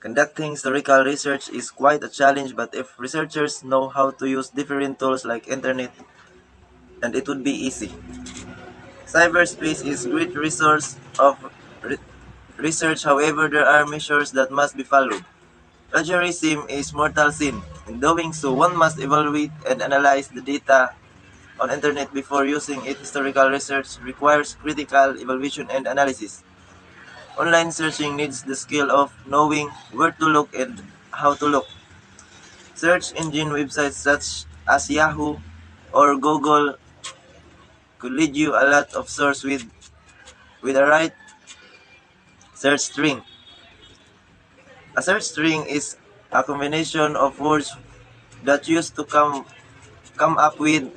Conducting historical research is quite a challenge, but if researchers know how to use different tools like internet, and it would be easy. Cyberspace is a great resource of research, however, there are measures that must be followed. Plagiarism is mortal sin. In doing so, one must evaluate and analyze the data on internet before using it. Historical research requires critical evaluation and analysis. Online searching needs the skill of knowing where to look and how to look. Search engine websites such as Yahoo or Google could lead you a lot of source with a right search string. A search string is a combination of words that used to come up with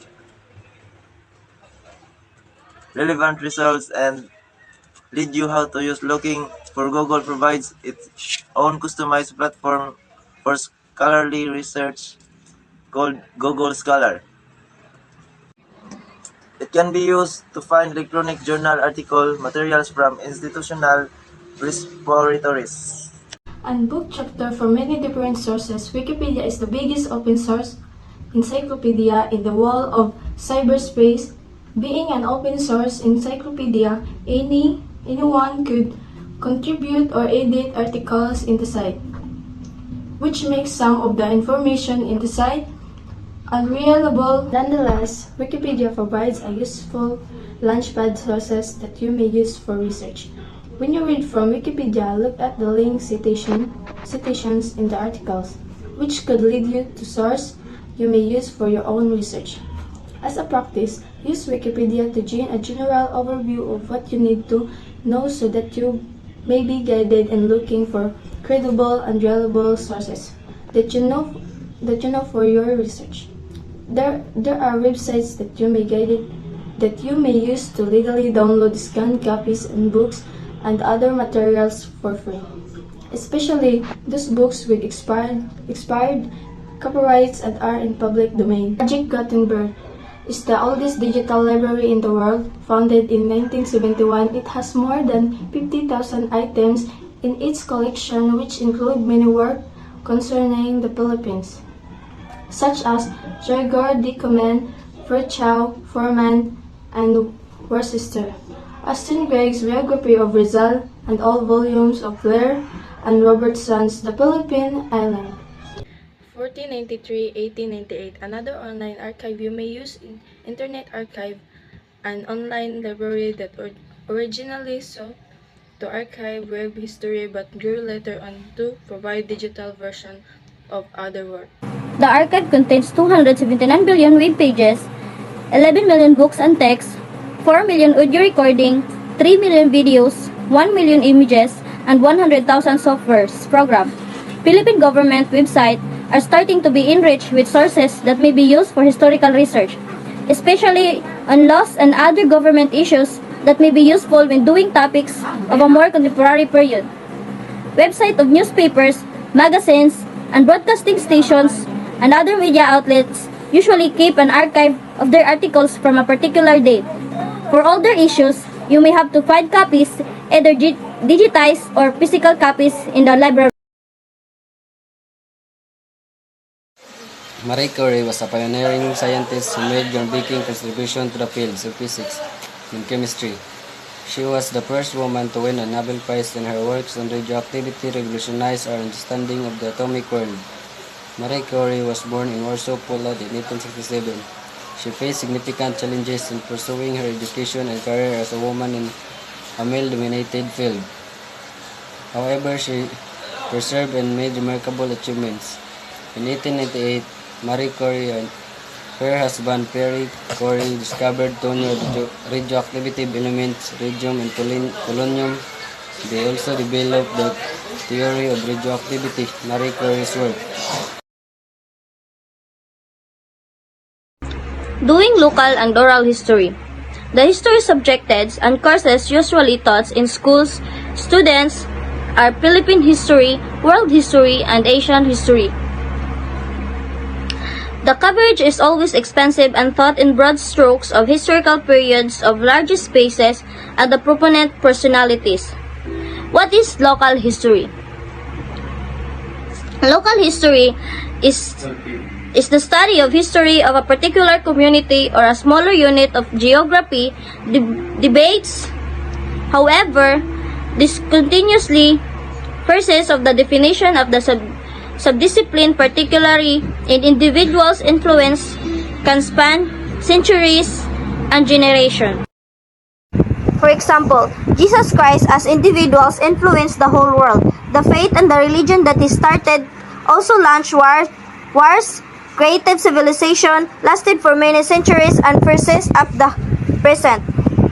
relevant results and lead you how to use. Looking for Google provides its own customized platform for scholarly research called Google Scholar. It can be used to find electronic journal article materials from institutional repositories. And book chapter from many different sources. Wikipedia is the biggest open source encyclopedia in the world of cyberspace. Being an open source encyclopedia, anyone could contribute or edit articles in the site, which makes some of the information in the site unreliable. Nonetheless, Wikipedia provides a useful launchpad sources that you may use for research. When you read from Wikipedia, look at the link citations in the articles, which could lead you to source you may use for your own research. As a practice, use Wikipedia to gain a general overview of what you need to know so that you may be guided in looking for credible and reliable sources that you know for your research. There are websites that you may use to legally download scanned copies and books and other materials for free, especially those books with expired copyrights and are in public domain. Project Gutenberg is the oldest digital library in the world. Founded in 1971, it has more than 50,000 items in its collection, which include many works concerning the Philippines, such as Jaguar, Dicoman, Virchow, Foreman, and Worcester. Austin Gregg's biography of Rizal, and all volumes of Blair and Robertson's The Philippine Island. 1493-1898. Another online archive you may use in Internet Archive, an online library that originally sought to archive web history but grew later on to provide digital version of other works. The archive contains 279 billion web pages, 11 million books and texts, 4 million audio recordings, 3 million videos, 1 million images, and 100,000 software programs. Philippine government websites are starting to be enriched with sources that may be used for historical research, especially on laws and other government issues that may be useful when doing topics of a more contemporary period. Websites of newspapers, magazines, and broadcasting stations and other media outlets usually keep an archive of their articles from a particular date. For older issues, you may have to find copies, either digitized or physical copies in the library. Marie Curie was a pioneering scientist who made groundbreaking contribution to the fields of physics and chemistry. She was the first woman to win a Nobel Prize, and her works on radioactivity revolutionized our understanding of the atomic world. Marie Curie was born in Warsaw, Poland in 1867. She faced significant challenges in pursuing her education and career as a woman in a male-dominated field. However, she persevered and made remarkable achievements. In 1898, Marie Curie and her husband Pierre Curie discovered two new radioactive elements, radium and polonium. They also developed the theory of radioactivity, Marie Curie's work. Doing local and oral history. The history subjects and courses usually taught in schools, students are Philippine history, world history, and Asian history. The coverage is always expensive and taught in broad strokes of historical periods of large spaces and the proponent personalities. What is local history? Local history is the study of history of a particular community or a smaller unit of geography. Debates, however, discontinuously persists of the definition of the subdiscipline, particularly in individuals' influence can span centuries and generations. For example, Jesus Christ as individuals influenced the whole world. The faith and the religion that he started also launched wars, created civilization, lasted for many centuries, and persists up the present.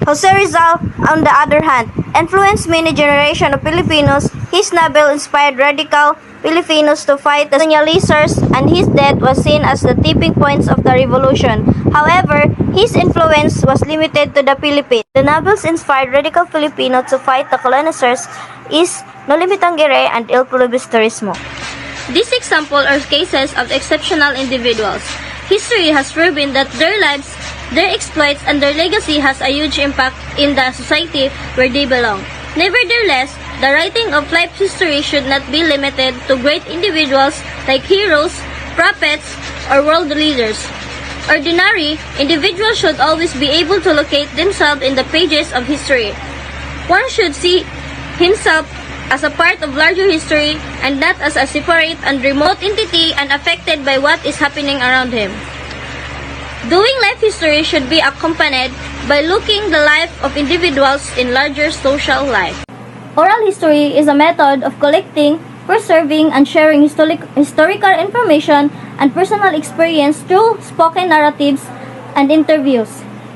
Jose Rizal, on the other hand, influenced many generations of Filipinos. His novel inspired radical Filipinos to fight the colonizers, and his death was seen as the tipping points of the revolution. However, his influence was limited to the Philippines. The novels inspired radical Filipinos to fight the colonizers is No Limitang Gire and Il Turismo. These examples are cases of exceptional individuals. History has proven that their lives, their exploits, and their legacy has a huge impact in the society where they belong. Nevertheless, the writing of life history should not be limited to great individuals like heroes, prophets, or world leaders. Ordinary individuals should always be able to locate themselves in the pages of history. One should see himself as a part of larger history and not as a separate and remote entity unaffected by what is happening around him. Doing life history should be accompanied by looking the life of individuals in larger social life. Oral history is a method of collecting, preserving, and sharing historical information and personal experience through spoken narratives and interviews.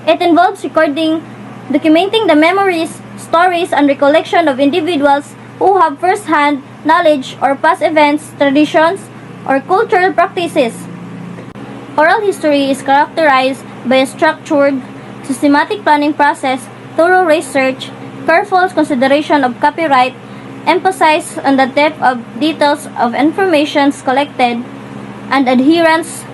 It involves recording, documenting the memories, stories, and recollection of individuals who have first-hand knowledge or past events, traditions, or cultural practices. Oral history is characterized by a structured, systematic planning process, thorough research, careful consideration of copyright, emphasis on the depth of details of information collected, and adherence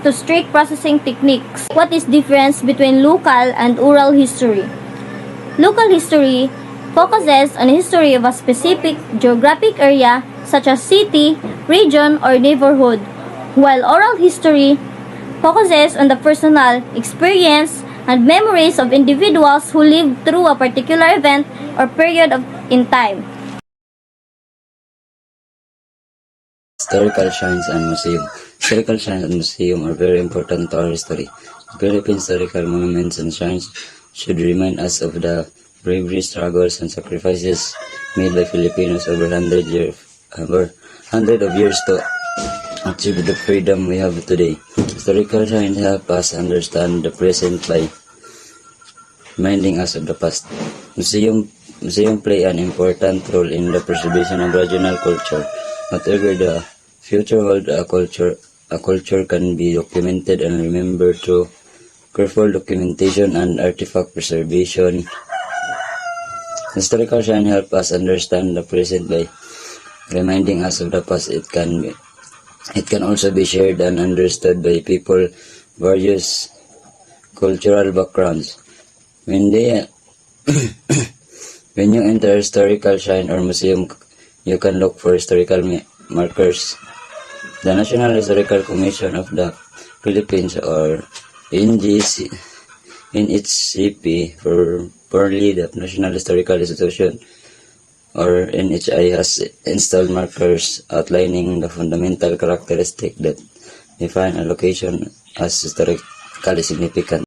to strict processing techniques. What is the difference between local and oral history? Local history focuses on history of a specific geographic area such as city, region, or neighborhood, while oral history focuses on the personal experience and memories of individuals who lived through a particular event or period in time. Historical shrines and museum. Historical shrines and museum are very important to our history. Philippine historical monuments and shrines should remind us of the bravery, struggles, and sacrifices made by Filipinos over hundred of years to achieve the freedom we have today. Historical shrines help us understand the present by reminding us of the past. Museum play an important role in the preservation of regional culture. Whatever the future holds, a culture can be documented and remembered through careful documentation and artifact preservation. Historical shrine help us understand the present by reminding us of the past. It can also be shared and understood by people various cultural backgrounds. When you enter a historical shrine or museum, you can look for historical markers. The National Historical Commission of the Philippines, or NHCP, formerly the National Historical Institution, or NHI, has installed markers outlining the fundamental characteristics that define a location as historically significant.